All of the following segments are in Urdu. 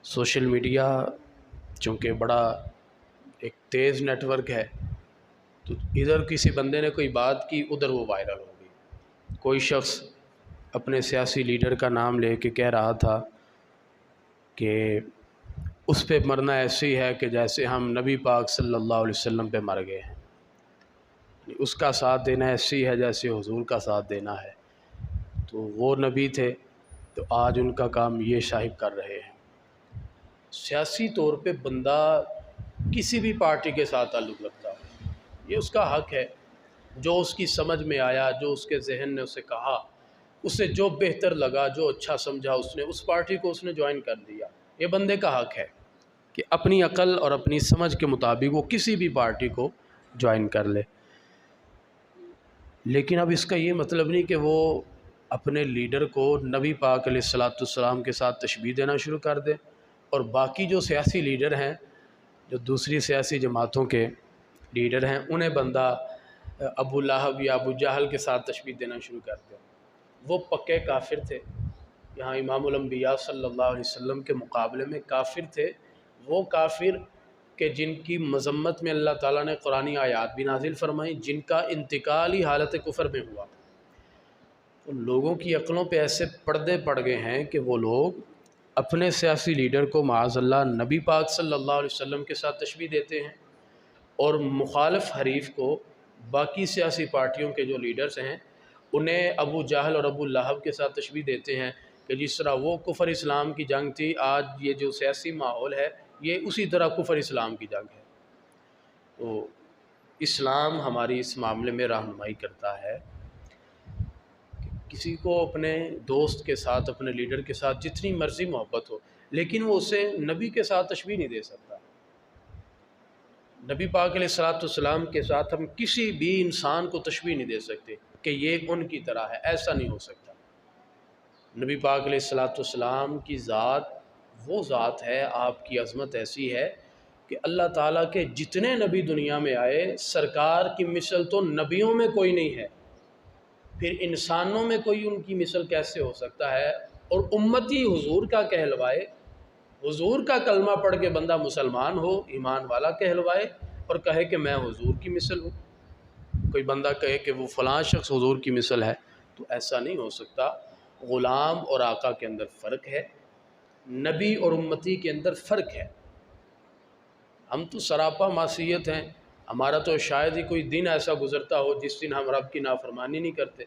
سوشل میڈیا چونکہ بڑا ایک تیز نیٹ ورک ہے، تو ادھر کسی بندے نے کوئی بات کی، ادھر وہ وائرل ہو گئی۔ کوئی شخص اپنے سیاسی لیڈر کا نام لے کے کہہ رہا تھا کہ اس پہ مرنا ایسی ہے کہ جیسے ہم نبی پاک صلی اللہ علیہ وسلم پہ مر گئے ہیں، اس کا ساتھ دینا ایسی ہے جیسے حضور کا ساتھ دینا ہے۔ تو وہ نبی تھے، تو آج ان کا کام یہ صاحب کر رہے ہیں۔ سیاسی طور پہ بندہ کسی بھی پارٹی کے ساتھ تعلق رکھتا ہے، یہ اس کا حق ہے۔ جو اس کی سمجھ میں آیا، جو اس کے ذہن نے اسے کہا، اسے جو بہتر لگا، جو اچھا سمجھا، اس نے اس پارٹی کو اس نے جوائن کر دیا۔ یہ بندے کا حق ہے کہ اپنی عقل اور اپنی سمجھ کے مطابق وہ کسی بھی پارٹی کو جوائن کر لے۔ لیکن اب اس کا یہ مطلب نہیں کہ وہ اپنے لیڈر کو نبی پاک علیہ الصلاۃ والسلام کے ساتھ تشبیہ دینا شروع کر دے، اور باقی جو سیاسی لیڈر ہیں، جو دوسری سیاسی جماعتوں کے لیڈر ہیں، انہیں بندہ ابو لہب یا ابو جہل کے ساتھ تشبیہ دینا شروع کر دے۔ وہ پکے کافر تھے، یہاں امام الانبیاء صلی اللہ علیہ وسلم کے مقابلے میں کافر تھے۔ وہ کافر کہ جن کی مذمت میں اللہ تعالیٰ نے قرآنی آیات بھی نازل فرمائیں، جن کا انتقال ہی حالت کفر میں ہوا۔ ان لوگوں کی عقلوں پہ ایسے پردے پڑ گئے ہیں کہ وہ لوگ اپنے سیاسی لیڈر کو معاذ اللہ نبی پاک صلی اللہ علیہ وسلم کے ساتھ تشبیہ دیتے ہیں، اور مخالف حریف کو، باقی سیاسی پارٹیوں کے جو لیڈرز ہیں، انہیں ابو جہل اور ابو لہب کے ساتھ تشبیہ دیتے ہیں کہ جس طرح وہ کفر اسلام کی جنگ تھی، آج یہ جو سیاسی ماحول ہے یہ اسی طرح کفر اسلام کی جنگ ہے۔ تو اسلام ہماری اس معاملے میں رہنمائی کرتا ہے کہ کسی کو اپنے دوست کے ساتھ، اپنے لیڈر کے ساتھ جتنی مرضی محبت ہو، لیکن وہ اسے نبی کے ساتھ تشبیہ نہیں دے سکتا۔ نبی پاک علیہ الصلاۃ والسلام کے ساتھ ہم کسی بھی انسان کو تشبیہ نہیں دے سکتے کہ یہ ان کی طرح ہے، ایسا نہیں ہو سکتا۔ نبی پاک علیہ الصلاۃ والسلام کی ذات وہ ذات ہے، آپ کی عظمت ایسی ہے کہ اللہ تعالیٰ کے جتنے نبی دنیا میں آئے، سرکار کی مثل تو نبیوں میں کوئی نہیں ہے، پھر انسانوں میں کوئی ان کی مثل کیسے ہو سکتا ہے؟ اور امتی حضور کا کہلوائے، حضور کا کلمہ پڑھ کے بندہ مسلمان ہو، ایمان والا کہلوائے، اور کہے کہ میں حضور کی مثل ہوں۔ کوئی بندہ کہے کہ وہ فلاں شخص حضور کی مثل ہے، تو ایسا نہیں ہو سکتا۔ غلام اور آقا کے اندر فرق ہے، نبی اور امتی کے اندر فرق ہے۔ ہم تو سراپا معصیت ہیں، ہمارا تو شاید ہی کوئی دن ایسا گزرتا ہو جس دن ہم رب کی نافرمانی نہیں کرتے۔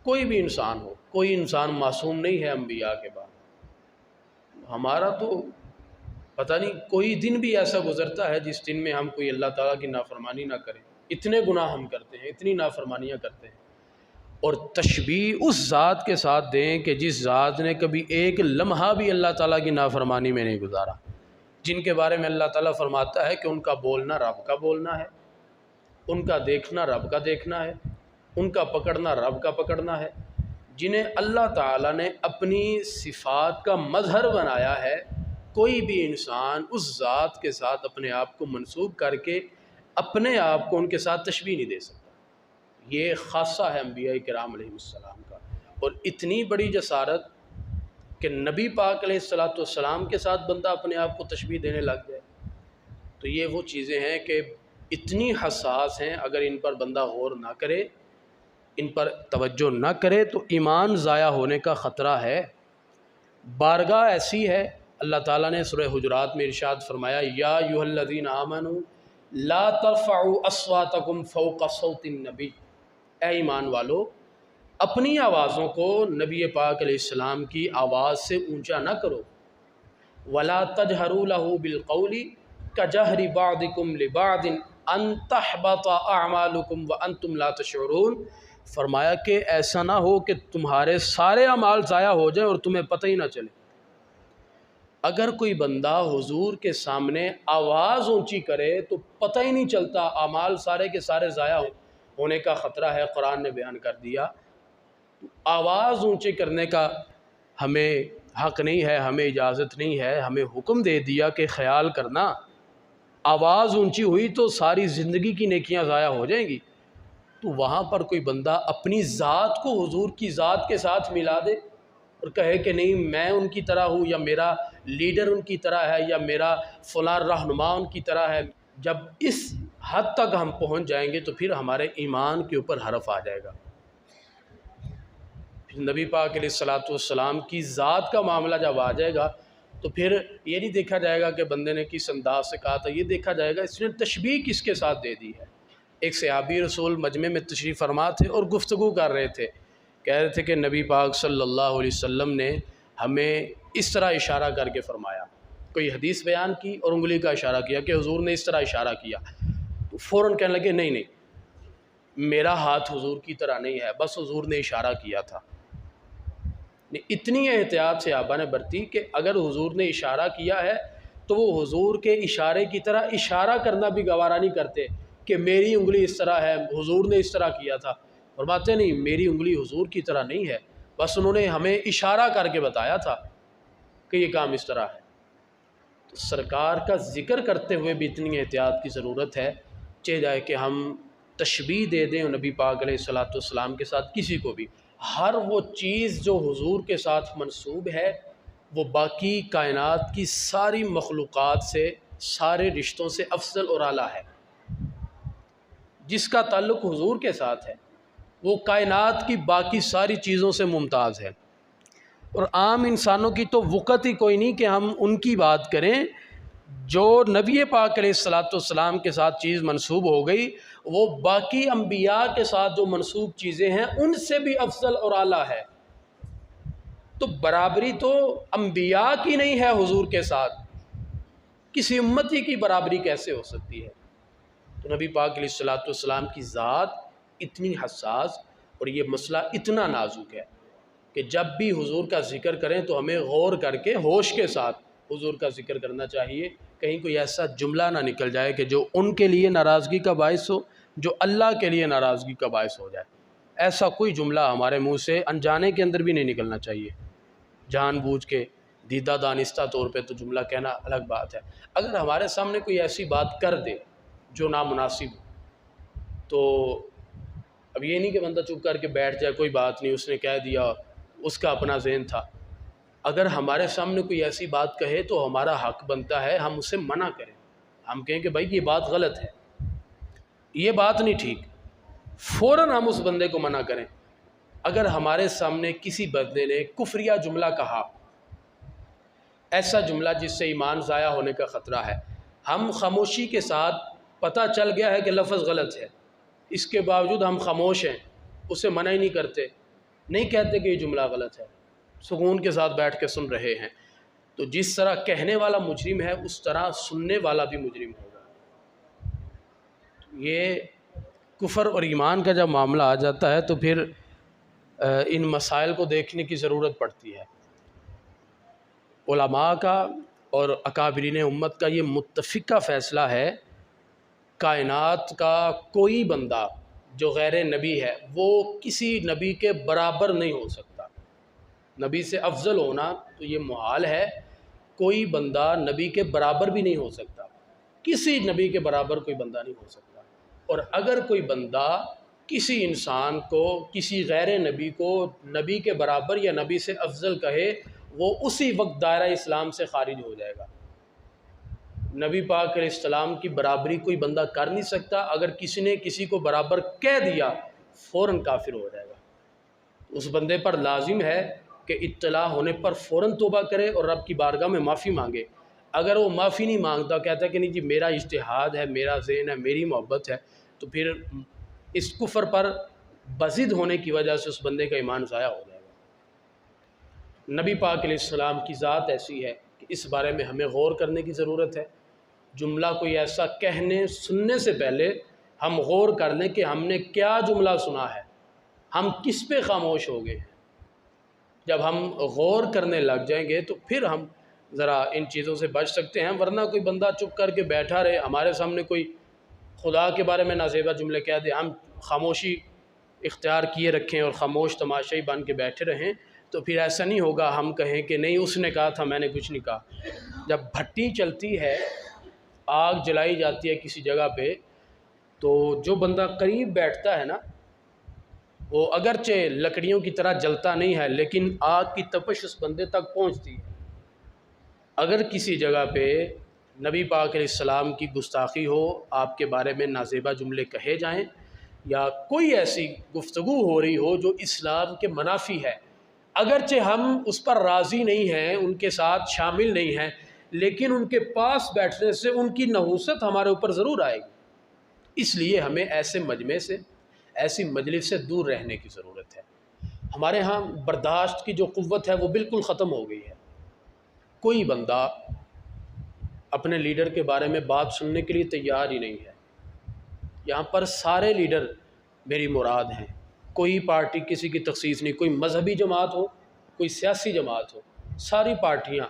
کوئی بھی انسان ہو، کوئی انسان معصوم نہیں ہے انبیاء کے بعد۔ ہمارا تو پتہ نہیں کوئی دن بھی ایسا گزرتا ہے جس دن میں ہم کوئی اللہ تعالیٰ کی نافرمانی نہ کریں۔ اتنے گناہ ہم کرتے ہیں، اتنی نافرمانیاں کرتے ہیں، اور تشبیہ اس ذات کے ساتھ دیں کہ جس ذات نے کبھی ایک لمحہ بھی اللہ تعالیٰ کی نافرمانی میں نہیں گزارا، جن کے بارے میں اللہ تعالیٰ فرماتا ہے کہ ان کا بولنا رب کا بولنا ہے، ان کا دیکھنا رب کا دیکھنا ہے، ان کا پکڑنا رب کا پکڑنا ہے، جنہیں اللہ تعالیٰ نے اپنی صفات کا مظہر بنایا ہے۔ کوئی بھی انسان اس ذات کے ساتھ اپنے آپ کو منسوب کر کے اپنے آپ کو ان کے ساتھ تشبیہ نہیں دے سکتا۔ یہ خاصہ ہے انبیاء کرام علیہ السلام کا، اور اتنی بڑی جسارت کہ نبی پاک علیہ الصلاۃ والسلام کے ساتھ بندہ اپنے آپ کو تشبیہ دینے لگ جائے۔ تو یہ وہ چیزیں ہیں کہ اتنی حساس ہیں، اگر ان پر بندہ غور نہ کرے، ان پر توجہ نہ کرے، تو ایمان ضائع ہونے کا خطرہ ہے۔ بارگاہ ایسی ہے، اللہ تعالیٰ نے سورہ حجرات میں ارشاد فرمایا، یا ایھا الذین آمنوا لا ترفعوا اصواتکم فوق صوت النبی، اے ایمان والو اپنی آوازوں کو نبی پاک علیہ السلام کی آواز سے اونچا نہ کرو، ولا تجہروا لہ بالقول کجہر بعضکم لبعض ان تحبط اعمالکم وانتم لا تشعرون۔ فرمایا کہ ایسا نہ ہو کہ تمہارے سارے اعمال ضائع ہو جائیں اور تمہیں پتہ ہی نہ چلے۔ اگر کوئی بندہ حضور کے سامنے آواز اونچی کرے تو پتہ ہی نہیں چلتا، اعمال سارے کے سارے ضائع ہونے کا خطرہ ہے، قرآن نے بیان کر دیا۔ آواز اونچی کرنے کا ہمیں حق نہیں ہے، ہمیں اجازت نہیں ہے، ہمیں حکم دے دیا کہ خیال کرنا، آواز اونچی ہوئی تو ساری زندگی کی نیکیاں ضائع ہو جائیں گی۔ تو وہاں پر کوئی بندہ اپنی ذات کو حضور کی ذات کے ساتھ ملا دے، اور کہے کہ نہیں میں ان کی طرح ہوں، یا میرا لیڈر ان کی طرح ہے، یا میرا فلاں رہنما ان کی طرح ہے، جب اس حد تک ہم پہنچ جائیں گے تو پھر ہمارے ایمان کے اوپر حرف آ جائے گا۔ پھر نبی پاک علیہ الصلوۃ والسلام کی ذات کا معاملہ جب آ جائے گا تو پھر یہ نہیں دیکھا جائے گا کہ بندے نے کس انداز سے کہا تھا، یہ دیکھا جائے گا اس نے تشبیہ کس کے ساتھ دے دی ہے۔ ایک صحابی رسول مجمع میں تشریف فرما تھے اور گفتگو کر رہے تھے، کہہ رہے تھے کہ نبی پاک صلی اللہ علیہ وسلم نے ہمیں اس طرح اشارہ کر کے فرمایا، کوئی حدیث بیان کی اور انگلی کا اشارہ کیا کہ حضور نے اس طرح اشارہ کیا، تو فوراً کہنے لگے نہیں میرا ہاتھ حضور کی طرح نہیں ہے، بس حضور نے اشارہ کیا تھا۔ اتنی احتیاط سے آبا نے برتی کہ اگر حضور نے اشارہ کیا ہے تو وہ حضور کے اشارے کی طرح اشارہ کرنا بھی گوارا نہیں کرتے کہ میری انگلی اس طرح ہے، حضور نے اس طرح کیا تھا۔ فرماتے نہیں میری انگلی حضور کی طرح نہیں ہے، بس انہوں نے ہمیں اشارہ کر کے بتایا تھا کہ یہ کام اس طرح ہے۔ تو سرکار کا ذکر کرتے ہوئے بھی اتنی احتیاط کی ضرورت ہے، چاہے جائے کہ ہم تشبیہ دے دیں نبی پاک علیہ الصلوۃ والسلام کے ساتھ کسی کو بھی، ہر وہ چیز جو حضور کے ساتھ منسوب ہے وہ باقی کائنات کی ساری مخلوقات سے، سارے رشتوں سے افضل اور اعلیٰ ہے۔ جس کا تعلق حضور کے ساتھ ہے وہ کائنات کی باقی ساری چیزوں سے ممتاز ہے، اور عام انسانوں کی تو وقت ہی کوئی نہیں کہ ہم ان کی بات کریں۔ جو نبی پاک علیہ الصلوۃ والسلام کے ساتھ چیز منسوب ہو گئی وہ باقی انبیاء کے ساتھ جو منسوب چیزیں ہیں ان سے بھی افضل اور اعلیٰ ہے۔ تو برابری تو انبیاء کی نہیں ہے حضور کے ساتھ، کسی امتی کی برابری کیسے ہو سکتی ہے؟ تو نبی پاک علیہ الصلوۃ والسلام کی ذات اتنی حساس اور یہ مسئلہ اتنا نازک ہے کہ جب بھی حضور کا ذکر کریں تو ہمیں غور کر کے ہوش کے ساتھ حضور کا ذکر کرنا چاہیے، کہیں کوئی ایسا جملہ نہ نکل جائے کہ جو ان کے لیے ناراضگی کا باعث ہو، جو اللہ کے لیے ناراضگی کا باعث ہو جائے۔ ایسا کوئی جملہ ہمارے منہ سے انجانے کے اندر بھی نہیں نکلنا چاہیے، جان بوجھ کے دیدہ دانستہ طور پہ تو جملہ کہنا الگ بات ہے، اگر ہمارے سامنے کوئی ایسی بات کر دے جو نامناسب ہو تو اب یہ نہیں کہ بندہ چپ کر کے بیٹھ جائے، کوئی بات نہیں اس نے کہہ دیا، اس کا اپنا ذہن تھا۔ اگر ہمارے سامنے کوئی ایسی بات کہے تو ہمارا حق بنتا ہے ہم اسے منع کریں، ہم کہیں کہ بھائی یہ بات غلط ہے، یہ بات نہیں ٹھیک، فوراً ہم اس بندے کو منع کریں۔ اگر ہمارے سامنے کسی بندے نے کفریہ جملہ کہا، ایسا جملہ جس سے ایمان ضائع ہونے کا خطرہ ہے، ہم خاموشی کے ساتھ پتہ چل گیا ہے کہ لفظ غلط ہے، اس کے باوجود ہم خاموش ہیں، اسے منع ہی نہیں کرتے، نہیں کہتے کہ یہ جملہ غلط ہے، سکون کے ساتھ بیٹھ کے سن رہے ہیں، تو جس طرح کہنے والا مجرم ہے اس طرح سننے والا بھی مجرم ہوگا۔ یہ کفر اور ایمان کا جب معاملہ آ جاتا ہے تو پھر ان مسائل کو دیکھنے کی ضرورت پڑتی ہے۔ علماء کا اور اکابرین امت کا یہ متفقہ فیصلہ ہے، کائنات کا کوئی بندہ جو غیر نبی ہے وہ کسی نبی کے برابر نہیں ہو سکتا۔ نبی سے افضل ہونا تو یہ محال ہے، کوئی بندہ نبی کے برابر بھی نہیں ہو سکتا، کسی نبی کے برابر کوئی بندہ نہیں ہو سکتا۔ اور اگر کوئی بندہ کسی انسان کو، کسی غیر نبی کو نبی کے برابر یا نبی سے افضل کہے، وہ اسی وقت دائرہ اسلام سے خارج ہو جائے گا۔ نبی پاک علیہ السلام کی برابری کوئی بندہ کر نہیں سکتا، اگر کسی نے کسی کو برابر کہہ دیا فوراً کافر ہو جائے گا۔ اس بندے پر لازم ہے کہ اطلاع ہونے پر فوراً توبہ کرے اور رب کی بارگاہ میں معافی مانگے۔ اگر وہ معافی نہیں مانگتا، کہتا ہے کہ نہیں جی میرا اجتہاد ہے، میرا ذہن ہے، میری محبت ہے، تو پھر اس کفر پر بضد ہونے کی وجہ سے اس بندے کا ایمان ضائع ہو جائے گا۔ نبی پاک علیہ السلام کی ذات ایسی ہے کہ اس بارے میں ہمیں غور کرنے کی ضرورت ہے۔ جملہ کوئی ایسا کہنے سننے سے پہلے ہم غور کر لیں کہ ہم نے کیا جملہ سنا ہے، ہم کس پہ خاموش ہو گئے ہیں۔ جب ہم غور کرنے لگ جائیں گے تو پھر ہم ذرا ان چیزوں سے بچ سکتے ہیں، ورنہ کوئی بندہ چپ کر کے بیٹھا رہے، ہمارے سامنے کوئی خدا کے بارے میں نازیبا جملے کہہ دے، ہم خاموشی اختیار کیے رکھیں اور خاموش تماشائی بن کے بیٹھے رہیں، تو پھر ایسا نہیں ہوگا ہم کہیں کہ نہیں اس نے کہا تھا، میں نے کچھ نہیں کہا۔ جب بھٹی چلتی ہے، آگ جلائی جاتی ہے کسی جگہ پہ، تو جو بندہ قریب بیٹھتا ہے نا وہ اگرچہ لکڑیوں کی طرح جلتا نہیں ہے لیکن آگ کی تپش اس بندے تک پہنچتی ہے۔ اگر کسی جگہ پہ نبی پاک علیہ السلام کی گستاخی ہو، آپ کے بارے میں نازیبہ جملے کہے جائیں، یا کوئی ایسی گفتگو ہو رہی ہو جو اسلام کے منافی ہے، اگرچہ ہم اس پر راضی نہیں ہیں، ان کے ساتھ شامل نہیں ہیں، لیکن ان کے پاس بیٹھنے سے ان کی نحوست ہمارے اوپر ضرور آئے گی۔ اس لیے ہمیں ایسے مجمع سے، ایسی مجلس سے دور رہنے کی ضرورت ہے۔ ہمارے ہاں برداشت کی جو قوت ہے وہ بالکل ختم ہو گئی ہے۔ کوئی بندہ اپنے لیڈر کے بارے میں بات سننے کے لیے تیار ہی نہیں ہے۔ یہاں پر سارے لیڈر میری مراد ہیں، کوئی پارٹی کسی کی تخصیص نہیں، کوئی مذہبی جماعت ہو، کوئی سیاسی جماعت ہو، ساری پارٹیاں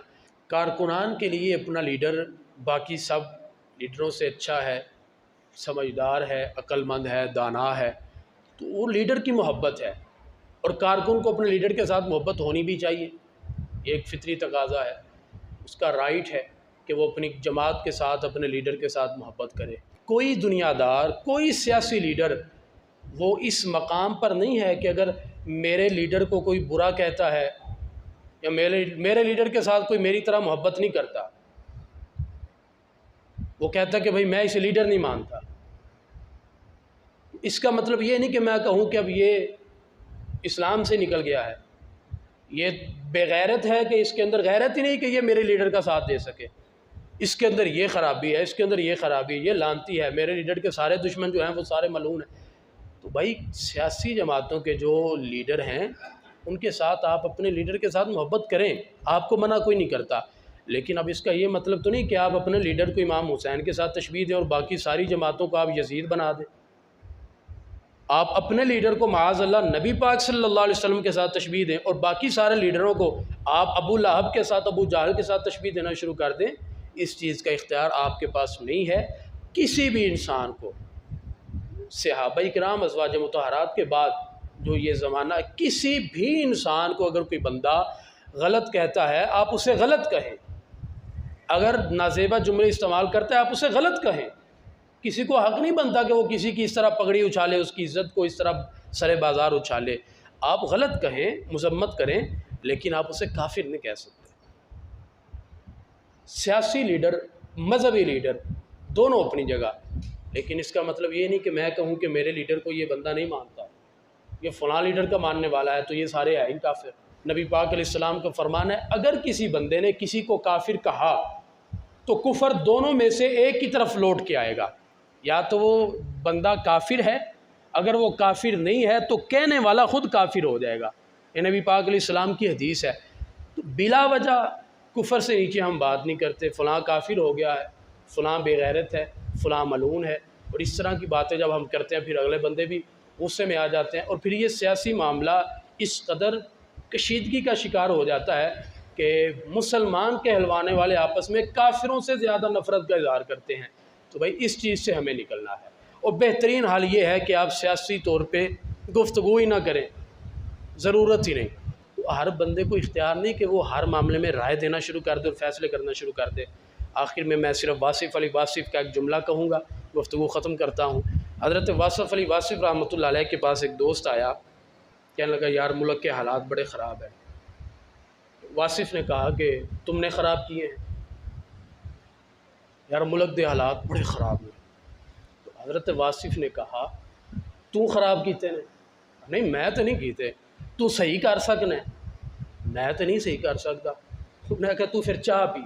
کارکنان کے لیے اپنا لیڈر باقی سب لیڈروں سے اچھا ہے، سمجھدار ہے، عقل مند ہے، دانا ہے، تو وہ لیڈر کی محبت ہے، اور کارکن کو اپنے لیڈر کے ساتھ محبت ہونی بھی چاہیے، یہ ایک فطری تقاضا ہے، اس کا رائٹ ہے کہ وہ اپنی جماعت کے ساتھ، اپنے لیڈر کے ساتھ محبت کرے۔ کوئی دنیا دار، کوئی سیاسی لیڈر وہ اس مقام پر نہیں ہے کہ اگر میرے لیڈر کو کوئی برا کہتا ہے یا میرے لیڈر کے ساتھ کوئی میری طرح محبت نہیں کرتا، وہ کہتا کہ بھئی میں اسے لیڈر نہیں مانتا۔ اس کا مطلب یہ نہیں کہ میں کہوں کہ اب یہ اسلام سے نکل گیا ہے، یہ بے غیرت ہے کہ اس کے اندر غیرت ہی نہیں کہ یہ میرے لیڈر کا ساتھ دے سکے، اس کے اندر یہ خرابی ہے، اس کے اندر یہ خرابی ہے، یہ لعنتی ہے، میرے لیڈر کے سارے دشمن جو ہیں وہ سارے ملعون ہیں۔ تو بھائی سیاسی جماعتوں کے جو لیڈر ہیں ان کے ساتھ آپ اپنے لیڈر کے ساتھ محبت کریں، آپ کو منع کوئی نہیں کرتا، لیکن اب اس کا یہ مطلب تو نہیں کہ آپ اپنے لیڈر کو امام حسین کے ساتھ تشبیہ دیں اور باقی ساری جماعتوں کو آپ یزید بنا دیں۔ آپ اپنے لیڈر کو معاذ اللہ نبی پاک صلی اللہ علیہ وسلم کے ساتھ تشبیہ دیں اور باقی سارے لیڈروں کو آپ ابو لہب کے ساتھ، ابو جہل کے ساتھ تشبیہ دینا شروع کر دیں۔ اس چیز کا اختیار آپ کے پاس نہیں ہے۔ کسی بھی انسان کو، صحابہ کرام ازواج مطہرات کے بعد جو یہ زمانہ، کسی بھی انسان کو اگر کوئی بندہ غلط کہتا ہے آپ اسے غلط کہیں، اگر نازیبہ جملے استعمال کرتا ہے آپ اسے غلط کہیں۔ کسی کو حق نہیں بنتا کہ وہ کسی کی اس طرح پگڑی اچھالے، اس کی عزت کو اس طرح سر بازار اچھالے۔ آپ غلط کہیں، مذمت کریں، لیکن آپ اسے کافر نہیں کہہ سکتے۔ سیاسی لیڈر، مذہبی لیڈر دونوں اپنی جگہ، لیکن اس کا مطلب یہ نہیں کہ میں کہوں کہ میرے لیڈر کو یہ بندہ نہیں مانتا، یہ فلاں لیڈر کا ماننے والا ہے تو یہ سارے ہیں ہی کافر۔ نبی پاک علیہ السلام کا فرمان ہے اگر کسی بندے نے کسی کو کافر کہا تو کفر دونوں میں سے ایک کی طرف لوٹ کے آئے گا، یا تو وہ بندہ کافر ہے، اگر وہ کافر نہیں ہے تو کہنے والا خود کافر ہو جائے گا۔ یہ نبی پاک علیہ السلام کی حدیث ہے۔ تو بلا وجہ کفر سے نیچے ہم بات نہیں کرتے، فلاں کافر ہو گیا ہے، فلاں بے غیرت ہے، فلاں ملعون ہے، اور اس طرح کی باتیں جب ہم کرتے ہیں پھر اگلے بندے بھی غصے میں آ جاتے ہیں، اور پھر یہ سیاسی معاملہ اس قدر کشیدگی کا شکار ہو جاتا ہے کہ مسلمان کہلوانے والے آپس میں کافروں سے زیادہ نفرت کا اظہار کرتے ہیں۔ تو بھائی اس چیز سے ہمیں نکلنا ہے، اور بہترین حال یہ ہے کہ آپ سیاسی طور پہ گفتگو ہی نہ کریں، ضرورت ہی نہیں۔ تو ہر بندے کو اختیار نہیں کہ وہ ہر معاملے میں رائے دینا شروع کر دے اور فیصلے کرنا شروع کر دے۔ آخر میں صرف واصف علی واصف کا ایک جملہ کہوں گا، گفتگو ختم کرتا ہوں۔ حضرت واصف علی واصف رحمۃ اللہ علیہ کے پاس ایک دوست آیا، کہنے لگا یار ملک کے حالات بڑے خراب ہیں۔ واصف نے کہا کہ تم نے خراب کیے ہیں؟ یار ملک دے حالات بڑے خراب ہیں۔ تو حضرت واصف نے کہا تو خراب کیتے نے؟ نہیں میں تو نہیں کیتے۔ تو صحیح کر سکنا ہے؟ میں تو نہیں صحیح کر سکتا۔ انہوں نے کہا تو پھر چاہ پی،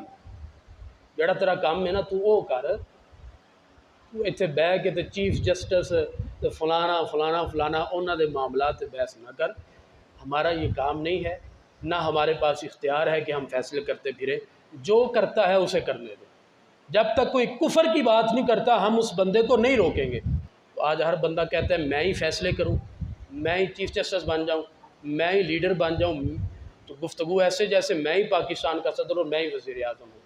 جڑا تیرا کام ہے نا تو وہ کر، تو اتنے بہ کے چیف جسٹس فلانا فلانا فلانا انہوں دے معاملات بحث نہ کر، ہمارا یہ کام نہیں ہے، نہ ہمارے پاس اختیار ہے کہ ہم فیصلے کرتے پھریں، جو کرتا ہے اسے کرنے دیں۔ جب تک کوئی کفر کی بات نہیں کرتا ہم اس بندے کو نہیں روکیں گے۔ تو آج ہر بندہ کہتا ہے میں ہی فیصلے کروں، میں ہی چیف جسٹس بن جاؤں، میں ہی لیڈر بن جاؤں، تو گفتگو ایسے جیسے میں ہی پاکستان کا صدر اور میں ہی وزیر اعظم ہوں۔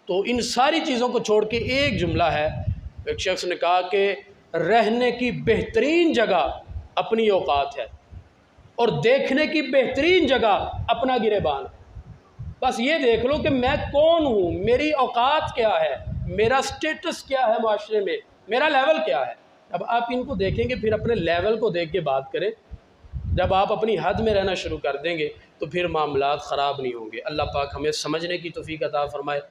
تو ان ساری چیزوں کو چھوڑ کے ایک جملہ ہے، ایک شخص نے کہا کہ رہنے کی بہترین جگہ اپنی اوقات ہے اور دیکھنے کی بہترین جگہ اپنا گریبان ہے۔ بس یہ دیکھ لو کہ میں کون ہوں، میری اوقات کیا ہے، میرا سٹیٹس کیا ہے معاشرے میں، میرا لیول کیا ہے۔ اب آپ ان کو دیکھیں گے پھر اپنے لیول کو دیکھ کے بات کریں جب آپ اپنی حد میں رہنا شروع کر دیں گے تو پھر معاملات خراب نہیں ہوں گے۔ اللہ پاک ہمیں سمجھنے کی توفیق عطا فرمائے۔